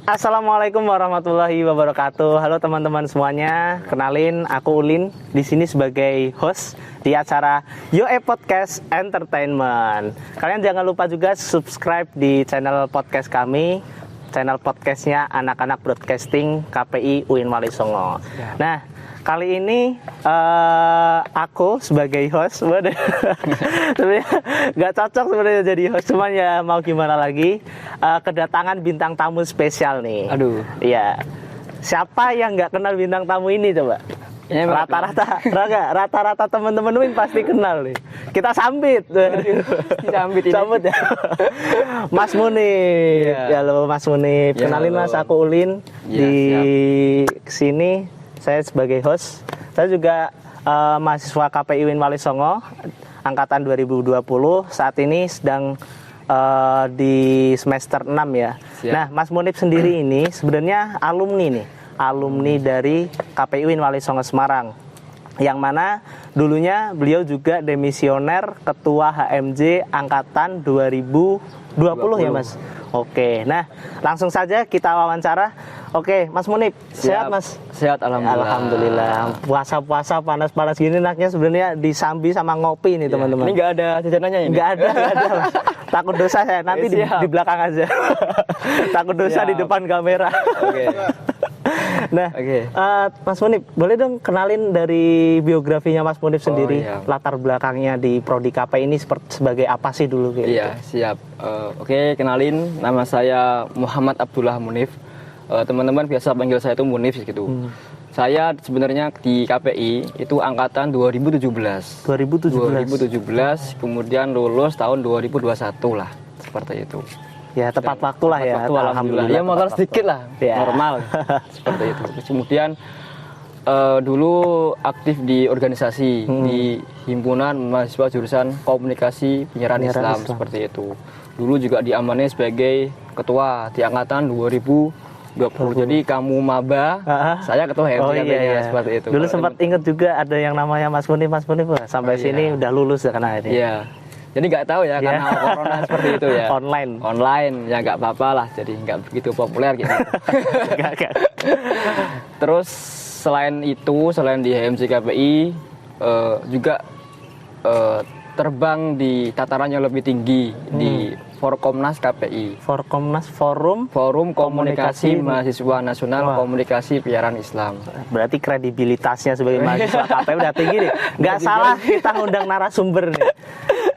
Assalamualaikum warahmatullahi wabarakatuh. Halo teman-teman semuanya. Kenalin, aku Ulin di sini sebagai host di acara YoE Podcast Entertainment. Kalian jangan lupa juga subscribe di channel podcast kami. Channel podcastnya Anak-anak Broadcasting KPI UIN Wali Songo. Nah, kali ini aku sebagai host, sebenarnya nggak cocok sebenarnya jadi host, cuman ya mau gimana lagi, kedatangan bintang tamu spesial nih. Aduh. Iya. Siapa yang nggak kenal bintang tamu ini coba? Ya, Rata-rata teman-teman UIN pasti kenal nih. Kita sambit. Sambit ini. Sambut ya. Mas Munif. Ya. Halo Mas Munif. Ya, Kenalin halo. Mas, aku Ulin. Ya, Di sini saya sebagai host. Saya juga mahasiswa KPI UIN Wali Songo angkatan 2020. Saat ini sedang di semester 6 ya. Siap. Nah, Mas Munif sendiri ini sebenarnya alumni dari KPI UIN Wali Songo Semarang, yang mana dulunya beliau juga demisioner ketua HMJ angkatan 2020 ya Mas. Oke, nah langsung saja kita wawancara. Oke, Mas Munif, sehat Mas? Sehat, alhamdulillah. Alhamdulillah. Puasa-puasa panas-panas gini enaknya sebenarnya disambi sama ngopi nih teman-teman. Ini nggak ada jajanannya ini? Nggak ada Mas. Takut dosa saya, nanti di belakang aja. Takut dosa di depan kamera. Oke. Nah, Oke. Mas Munif, boleh dong kenalin dari biografinya Mas Munif sendiri, iya. latar belakangnya di Prodi KP ini sebagai apa sih dulu? Gitu? Iya, siap. Oke, kenalin, nama saya Muhammad Abdullah Munif. Teman-teman biasa panggil saya itu Munif gitu. Saya sebenarnya di KPI itu angkatan 2017, kemudian lulus tahun 2021 lah, seperti itu. Ya, tepat waktu lah ya. Waktu, alhamdulillah. Ya modal sedikit lah, ya. Normal seperti itu. Kemudian dulu aktif di organisasi di himpunan mahasiswa jurusan komunikasi penyiaran Islam seperti itu. Dulu juga diamanai sebagai ketua di angkatan 2020. Jadi kamu maba, saya ketua HMJ iya. seperti itu. Dulu sempat ingat juga ada yang namanya Mas Munif sampai sini udah lulus ya karena ini. Iya. Jadi nggak tahu ya karena corona seperti itu ya. Online ya nggak apa-apa lah. Jadi nggak begitu populer gitu. Terus selain di HMJ KPI juga terbang di tataran yang lebih tinggi di Forkomnas KPI. Forkomnas, Forum Komunikasi Mahasiswa Nasional. Wah. Komunikasi Penyiaran Islam. Berarti kredibilitasnya sebagai mahasiswa KPI udah tinggi nih. Nggak salah kita ngundang narasumber nih.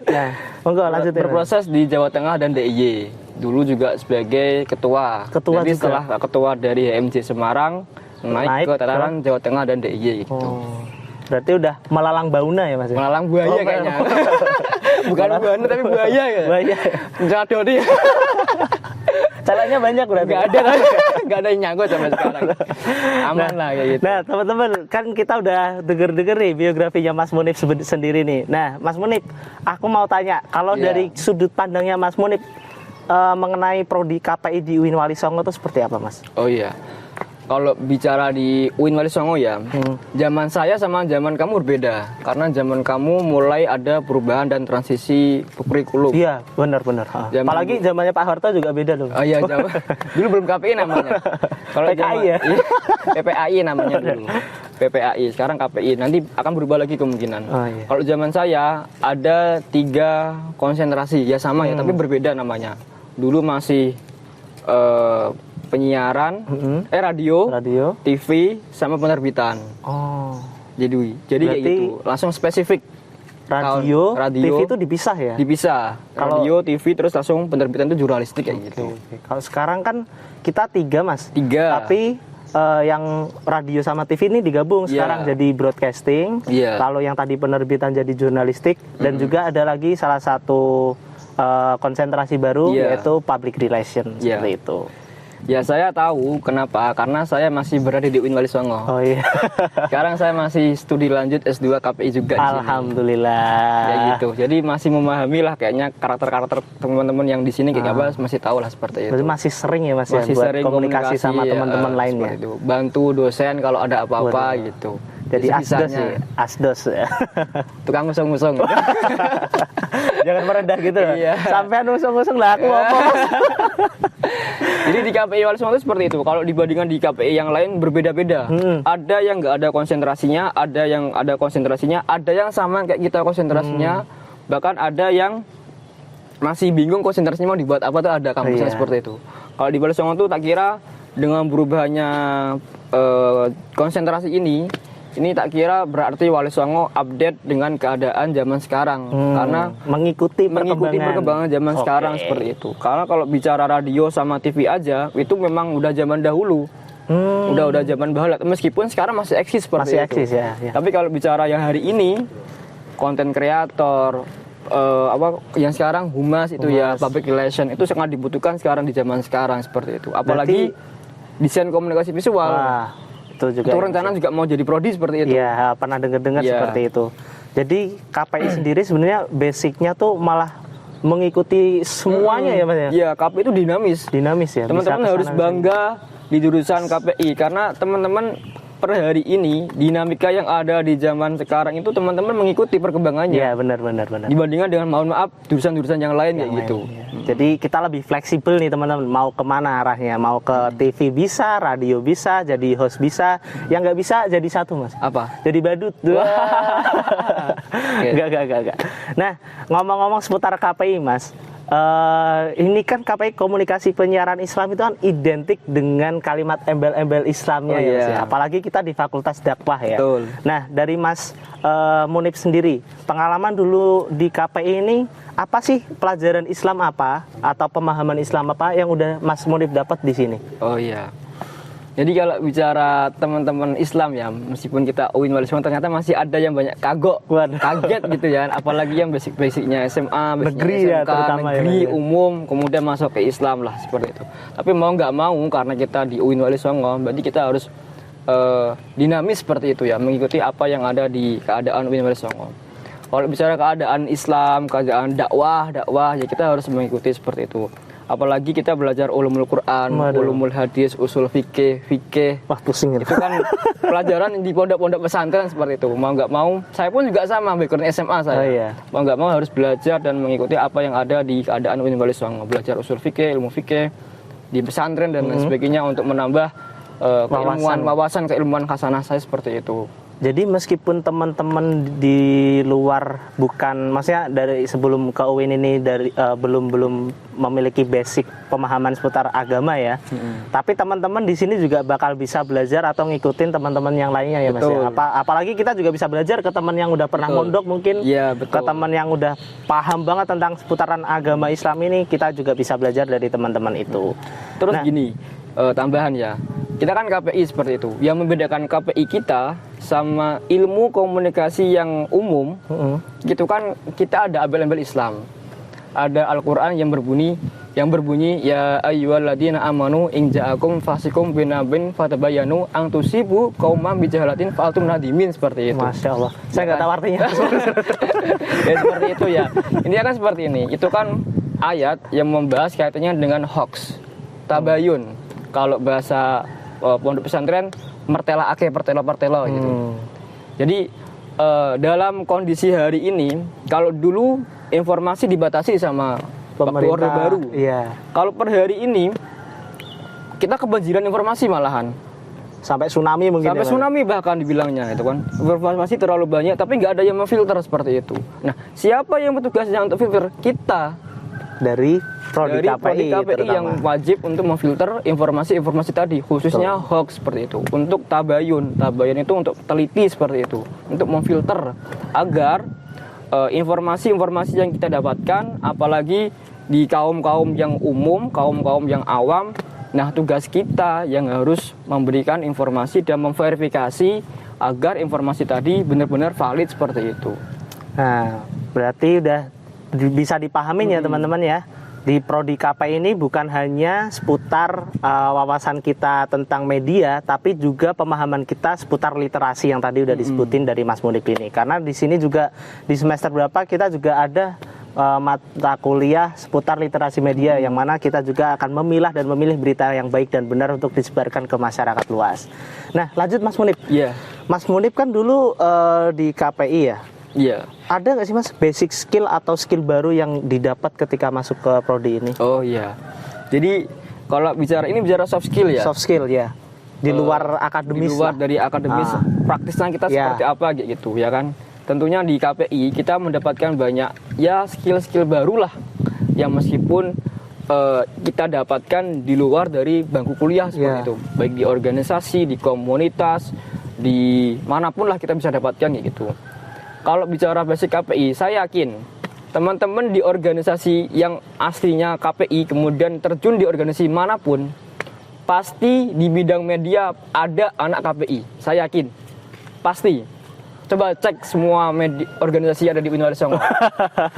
Nah, monggo lanjutin. Berproses di Jawa Tengah dan DIY. Dulu juga sebagai ketua. Jadi juga setelah ketua dari HMJ Semarang naik ke tataran Jawa Tengah dan DIY gitu. Berarti udah melalang bauna ya Mas? Melalang buaya kayaknya. Bukan buana tapi buaya ya. Buaya. Jatuh dia. Calonnya banyak berarti. Nggak ada yang nyangkut sampai sekarang. Aman lah kayak gitu. Nah teman-teman, kan kita udah denger nih biografinya Mas Munif sendiri nih. Nah Mas Munif, aku mau tanya, kalau dari sudut pandangnya Mas Munif mengenai Prodi KPI di UIN Wali Songo itu seperti apa Mas? Oh iya. Kalau bicara di UIN Wali Songo ya, zaman saya sama zaman kamu berbeda. Karena zaman kamu mulai ada perubahan dan transisi kurikulum. Iya, benar. Apalagi zamannya Pak Harto juga beda dong. Oh iya, dulu belum KPI namanya. Kalau PKI ya? PPAI namanya dulu. PPAI, sekarang KPI. Nanti akan berubah lagi kemungkinan. Oh, iya. Kalau zaman saya ada 3 konsentrasi, ya sama ya, tapi berbeda namanya. Dulu masih penyiaran, radio, TV, sama penerbitan. Oh. Jadi kayak gitu. Langsung spesifik. Radio, TV itu dipisah ya? Dipisah. Radio, TV, terus langsung penerbitan itu jurnalistik kayak gitu. Kalau sekarang kan kita 3 Mas. 3. Tapi yang radio sama TV ini digabung sekarang jadi broadcasting. Lalu yang tadi penerbitan jadi jurnalistik. Dan juga ada lagi salah satu konsentrasi baru yaitu public relation seperti itu. Ya saya tahu kenapa, karena saya masih berada di UIN Wali Songo. Oh iya. Sekarang saya masih studi lanjut S2 KPI juga. Alhamdulillah. Ya gitu. Jadi masih memahami lah kayaknya karakter-karakter teman-teman yang di sini kayak apa, masih tahu lah seperti itu. Berarti masih sering ya Mas masih buat sering komunikasi sama teman-teman lainnya. Itu. Bantu dosen kalau ada apa-apa gitu. Jadi asdos ya. Tukang ngusung-ngusung. Jangan merendah gitu. Iya. Sampai usung-usung lah aku ngomong. Jadi di KPI Wali Songo itu seperti itu. Kalau dibandingkan di KPI yang lain berbeda-beda. Ada yang nggak ada konsentrasinya, ada yang ada konsentrasinya, ada yang sama kayak kita konsentrasinya. Bahkan ada yang masih bingung konsentrasinya mau dibuat apa tuh, ada kampusnya seperti itu. Kalau di Wali Songo tuh tak kira dengan berubahnya konsentrasi ini tak kira berarti Wali Songo update dengan keadaan zaman sekarang, karena mengikuti perkembangan zaman sekarang seperti itu. Karena kalau bicara radio sama TV aja itu memang udah zaman dahulu, udah zaman bahala, meskipun sekarang masih eksis seperti itu. Ya. Tapi kalau bicara yang hari ini, konten kreator, yang sekarang humas itu ya, public relation itu sangat dibutuhkan sekarang di zaman sekarang seperti itu. Apalagi desain komunikasi visual. Itu juga. Itu rencana juga mau jadi prodi seperti itu. Iya, pernah dengar seperti itu. Jadi KPI sendiri sebenarnya basicnya tuh malah mengikuti semuanya ya Mas ya. Iya, KPI itu dinamis ya. Teman-teman harus bangga di jurusan KPI karena teman-teman per hari ini dinamika yang ada di zaman sekarang itu teman-teman mengikuti perkembangannya. Iya, benar. Dibandingkan dengan mohon maaf jurusan-jurusan yang lain kayak gitu. Ya. Jadi kita lebih fleksibel nih teman-teman, mau kemana arahnya, mau ke TV bisa, radio bisa, jadi host bisa, yang nggak bisa jadi satu Mas. Apa? Jadi badut. Enggak. Nah, ngomong-ngomong seputar KPI Mas, ini kan KPI komunikasi penyiaran Islam itu kan identik dengan kalimat embel-embel Islamnya ya Mas ya. Apalagi kita di Fakultas Dakwah ya. Betul. Nah, dari Mas Munib sendiri, pengalaman dulu di KPI ini apa sih pelajaran Islam apa atau pemahaman Islam apa yang udah Mas Munib dapat di sini? Oh iya. Jadi kalau bicara teman-teman Islam ya, meskipun kita UIN Wali Songo ternyata masih ada yang banyak kaget gitu ya, apalagi yang basic-basicnya SMA, negeri SMK, ya, terutama negeri, umum, kemudian masuk ke Islam lah seperti itu. Tapi mau nggak mau karena kita di UIN Wali Songo, berarti kita harus dinamis seperti itu ya, mengikuti apa yang ada di keadaan UIN Wali Songo. Kalau bicara keadaan Islam, keadaan dakwah ya kita harus mengikuti seperti itu. Apalagi kita belajar ulumul Quran, ulumul hadis, usul fikih. Wah, pusing itu kan pelajaran di pondok-pondok pesantren seperti itu. Mau nggak mau, saya pun juga sama background SMA saya. Mau nggak mau harus belajar dan mengikuti apa yang ada di keadaan UIN Wali Songo. Belajar usul fikih, ilmu fikih di pesantren dan lain sebagainya untuk menambah keilmuan khasanah saya seperti itu. Jadi meskipun teman-teman di luar maksudnya dari sebelum ke UIN ini belum memiliki basic pemahaman seputar agama ya, tapi teman-teman di sini juga bakal bisa belajar atau ngikutin teman-teman yang lainnya ya Mas ya. Apalagi kita juga bisa belajar ke teman yang udah pernah mondok mungkin, ke teman yang udah paham banget tentang seputaran agama Islam ini, kita juga bisa belajar dari teman-teman itu. Terus gini, tambahan ya. Kita kan KPI seperti itu. Yang membedakan KPI kita sama ilmu komunikasi yang umum, gitu kan kita ada embel-embel Islam. Ada Al-Qur'an yang berbunyi ya ayyuhalladzina amanu in ja'akum fasikum binabin fatabayyanu an tusibu qauman bijahalatin fa'altum nadimin seperti itu. Masya Allah. Saya nggak tahu artinya. Ya seperti itu ya. Intinya kan seperti ini. Itu kan ayat yang membahas kaitannya dengan hoax, tabayun. Kalau bahasa pondok pesantren mertela gitu. Jadi dalam kondisi hari ini, kalau dulu informasi dibatasi sama pemerintah Orde Baru. Kalau per hari ini kita kebanjiran informasi malahan. Sampai tsunami mungkin. Sampai tsunami bahkan dibilangnya itu kan. Informasi terlalu banyak tapi nggak ada yang memfilter seperti itu. Nah, siapa yang bertugasnya untuk filter? Kita. Dari Prodi KPI yang wajib untuk memfilter informasi-informasi tadi, khususnya hoax seperti itu. Untuk tabayun itu untuk teliti seperti itu, untuk memfilter agar informasi-informasi yang kita dapatkan, apalagi di kaum-kaum yang umum, kaum-kaum yang awam, nah tugas kita yang harus memberikan informasi dan memverifikasi agar informasi tadi benar-benar valid seperti itu. Nah, berarti udah bisa dipahamin ya teman-teman ya. Di Prodi KPI ini bukan hanya seputar wawasan kita tentang media, tapi juga pemahaman kita seputar literasi yang tadi udah disebutin dari Mas Munib ini. Karena di sini juga di semester berapa kita juga ada mata kuliah seputar literasi media, yang mana kita juga akan memilah dan memilih berita yang baik dan benar untuk disebarkan ke masyarakat luas. Nah, lanjut Mas Munib. Iya. Mas Munib kan dulu di KPI ya. Iya. Ada nggak sih Mas basic skill atau skill baru yang didapat ketika masuk ke prodi ini? Oh iya. Jadi kalau bicara soft skill ya. Soft skill ya. Di luar akademis. Di luar lah. dari akademis, praktisnya kita seperti apa gitu ya kan. Tentunya di KPI kita mendapatkan banyak ya skill-skill baru lah yang meskipun kita dapatkan di luar dari bangku kuliah seperti itu. Baik di organisasi, di komunitas, di manapun lah kita bisa dapatkan kayak gitu. Kalau bicara basic KPI, saya yakin teman-teman di organisasi yang aslinya KPI kemudian terjun di organisasi manapun, pasti di bidang media ada anak KPI. Saya yakin, pasti. Coba cek semua organisasi yang ada di Win Wali Songo.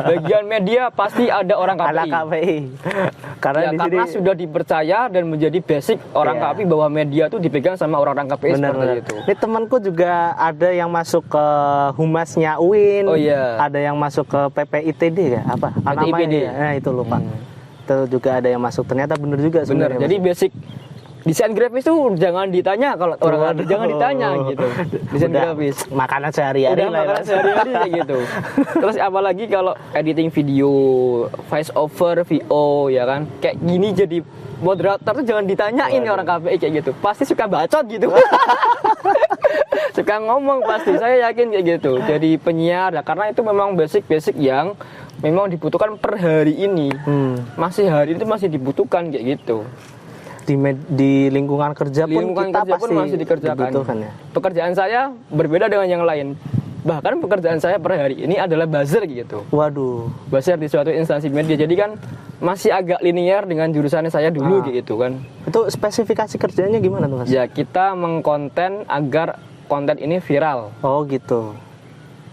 Bagian media pasti ada orang KPI. Anak KPI. Karena sudah dipercaya dan menjadi basic orang KPI bahwa media itu dipegang sama orang-orang KPI seperti itu. Ini temanku juga ada yang masuk ke humasnya UIN. Oh iya. Ada yang masuk ke PPITD ya, apa? PTIPD. Nah, itu lupa. Itu juga ada yang masuk. Ternyata benar juga sebenarnya. Jadi basic desain grafis tuh jangan ditanya kalau orang jangan ditanya gitu. Desain grafis makanan sehari-hari lah. Makanan sehari-hari kayak gitu. Terus apalagi kalau editing video, voice over, VO ya kan. Kayak gini jadi moderator tuh jangan ditanyain orang KPI kayak gitu. Pasti suka bacot gitu. Suka ngomong pasti. Saya yakin kayak gitu. Jadi penyiar ya, karena itu memang basic-basic yang memang dibutuhkan per hari ini. Hari ini masih dibutuhkan kayak gitu. Di lingkungan kerja pun kita pasti masih dikerjakan. Ya. Pekerjaan saya berbeda dengan yang lain. Bahkan pekerjaan saya per hari ini adalah buzzer gitu. Waduh. Buzzer di suatu instansi media. Jadi kan masih agak linear dengan jurusan saya dulu gitu kan. Itu spesifikasi kerjanya gimana tuh Mas? Ya kita mengkonten agar konten ini viral. Oh gitu.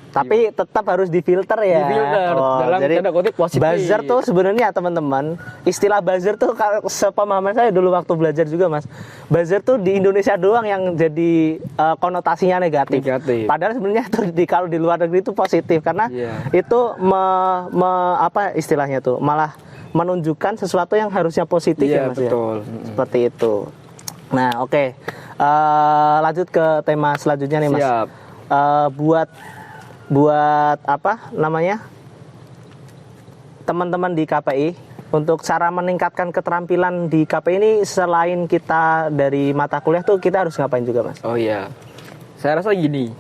Tapi tetap harus difilter ya. Difilter dalam tanda kutip positif. Buzzer tuh sebenarnya teman-teman, istilah buzzer tuh sepemahaman saya dulu waktu belajar juga Mas. Buzzer tuh di Indonesia doang yang jadi konotasinya negatif. Padahal sebenarnya tuh kalau di luar negeri itu positif karena itu apa istilahnya tuh malah menunjukkan sesuatu yang harusnya positif ya Mas betul. Ya. Seperti itu. Nah, oke. Lanjut ke tema selanjutnya nih Mas. Siap. Buat apa namanya teman-teman di KPI untuk cara meningkatkan keterampilan di KPI ini selain kita dari mata kuliah tuh kita harus ngapain juga Mas? Oh iya, saya rasa gini,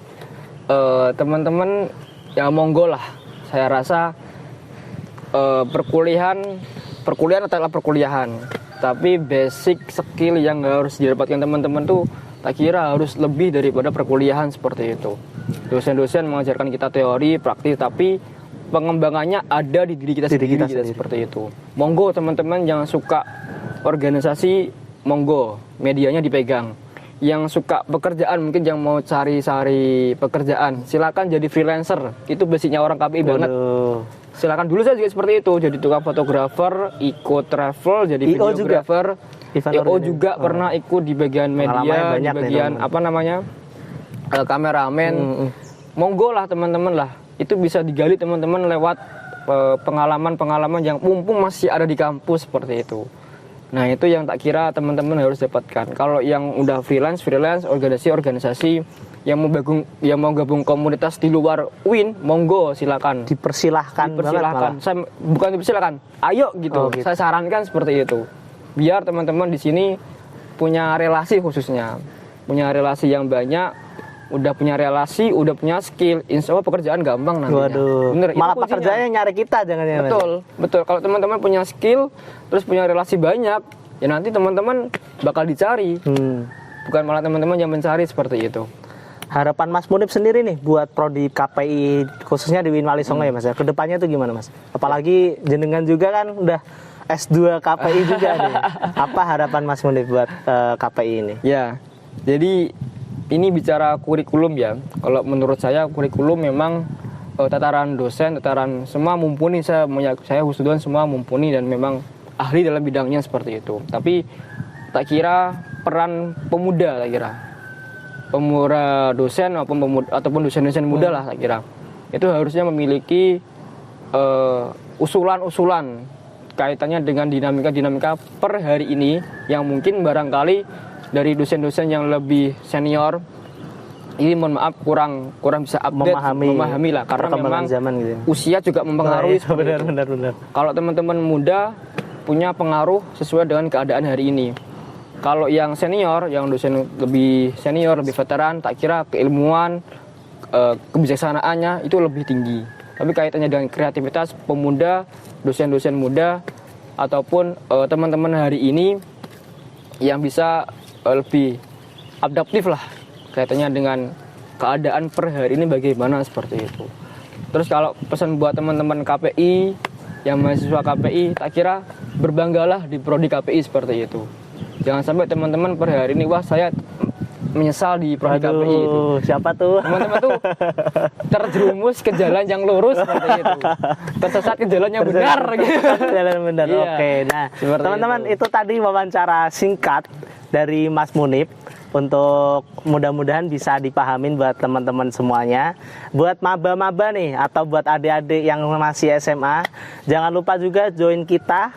teman-teman ya monggo lah. Saya rasa perkuliahan adalah perkuliahan, tapi basic skill yang harus didapatkan teman-teman tuh tak kira harus lebih daripada perkuliahan seperti itu. Dosen-dosen mengajarkan kita teori, praktis, tapi pengembangannya ada di diri kita sendiri. Seperti itu. Monggo teman-teman yang suka organisasi, monggo medianya dipegang. Yang suka pekerjaan, mungkin yang mau cari-cari pekerjaan, silakan jadi freelancer. Itu basicnya orang KPI banget. Silakan, dulu saya juga seperti itu, jadi tukang fotografer, ikut travel, jadi videographer. IO juga pernah ikut di bagian media, di bagian apa namanya? Kameramen. Monggo lah teman-teman lah. Itu bisa digali teman-teman lewat pengalaman-pengalaman yang mumpung masih ada di kampus seperti itu. Nah, itu yang tak kira teman-teman harus dapatkan. Kalau yang udah freelance, organisasi yang mau gabung komunitas di luar UIN, monggo silakan. Dipersilahkan. Saya bukan dipersilahkan. Ayo gitu. Saya sarankan seperti itu. Biar teman-teman di sini punya relasi khususnya. Punya relasi yang banyak. Udah punya relasi, udah punya skill, insya Allah pekerjaan gampang nantinya. Waduh. Bener, malah pekerjaannya nyari kita jangan-jangan. Betul. Kalau teman-teman punya skill, terus punya relasi banyak, ya nanti teman-teman bakal dicari. Bukan malah teman-teman yang mencari seperti itu. Harapan Mas Munib sendiri nih buat prodi KPI khususnya di Win Wali Songo ya Mas ya. Kedepannya tuh gimana Mas? Apalagi jenengan juga kan udah S2 KPI juga nih. Apa harapan Mas Munib buat KPI ini? Ya, jadi ini bicara kurikulum ya. Kalau menurut saya kurikulum memang tataran dosen, tataran semua mumpuni. Saya wisudawan semua mumpuni dan memang ahli dalam bidangnya seperti itu. Tapi tak kira peran pemuda, tak kira pemuda dosen ataupun dosen-dosen muda lah, tak kira itu harusnya memiliki usulan-usulan kaitannya dengan dinamika per hari ini yang mungkin barangkali dari dosen-dosen yang lebih senior ini mohon maaf kurang bisa update memahami lah, karena memang zaman gitu. usia juga mempengaruhi. Benar. Kalau teman-teman muda punya pengaruh sesuai dengan keadaan hari ini. Kalau yang senior, yang dosen lebih senior, lebih veteran, tak kira keilmuan, kebijaksanaannya itu lebih tinggi. Tapi kaitannya dengan kreativitas pemuda, dosen-dosen muda ataupun teman-teman hari ini yang bisa lebih adaptif lah kaitannya dengan keadaan per hari ini bagaimana, seperti itu. Terus kalau pesan buat teman-teman KPI, yang mahasiswa KPI, tak kira berbanggalah di prodi KPI, seperti itu. Jangan sampai teman-teman per hari ini, wah saya menyesal di prodi KPI itu. Siapa tuh? Teman-teman tuh terjerumus ke jalan yang lurus, seperti itu. Tersesat ke jalan yang benar gitu. Jalan benar. Iya. Oke. Nah, teman-teman itu tadi wawancara singkat dari Mas Munib. Untuk mudah-mudahan bisa dipahamin buat teman-teman semuanya. Buat maba-maba nih atau buat adik-adik yang masih SMA, jangan lupa juga join kita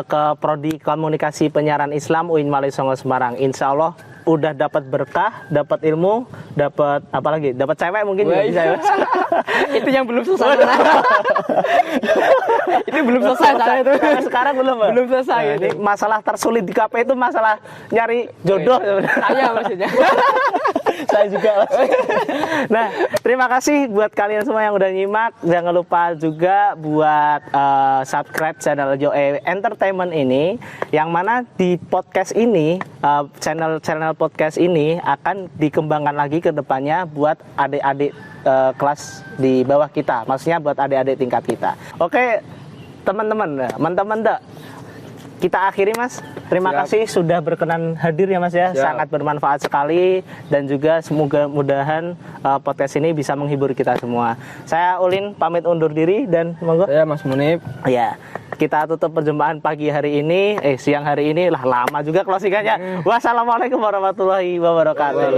ke Prodi Komunikasi Penyiaran Islam UIN Malih Songo Semarang. Insya Allah udah dapat berkah, dapat ilmu, dapat apa lagi? Dapat cewek mungkin juga bisa ya. Itu yang belum selesai. Itu belum selesai saya itu. Sekarang belum, Pak? Belum selesai. Nah, ini masalah tersulit di KP itu masalah nyari jodoh. Saya maksudnya. Saya juga. Nah, terima kasih buat kalian semua yang udah nyimak. Jangan lupa juga buat subscribe channel Yoe Entertainment ini, yang mana di podcast ini, channel podcast ini akan dikembangkan lagi ke depannya buat adik-adik kelas di bawah kita, maksudnya buat adik-adik tingkat kita. Oke, teman-teman, kita akhiri, Mas. Terima kasih sudah berkenan hadir ya, Mas ya. Sangat bermanfaat sekali, dan juga semoga mudahan podcast ini bisa menghibur kita semua. Saya Ulin pamit undur diri, dan monggo. Saya Mas Munib. Ya, kita tutup perjumpaan pagi hari ini, siang hari ini, lama juga closingannya. Wassalamualaikum warahmatullahi wabarakatuh.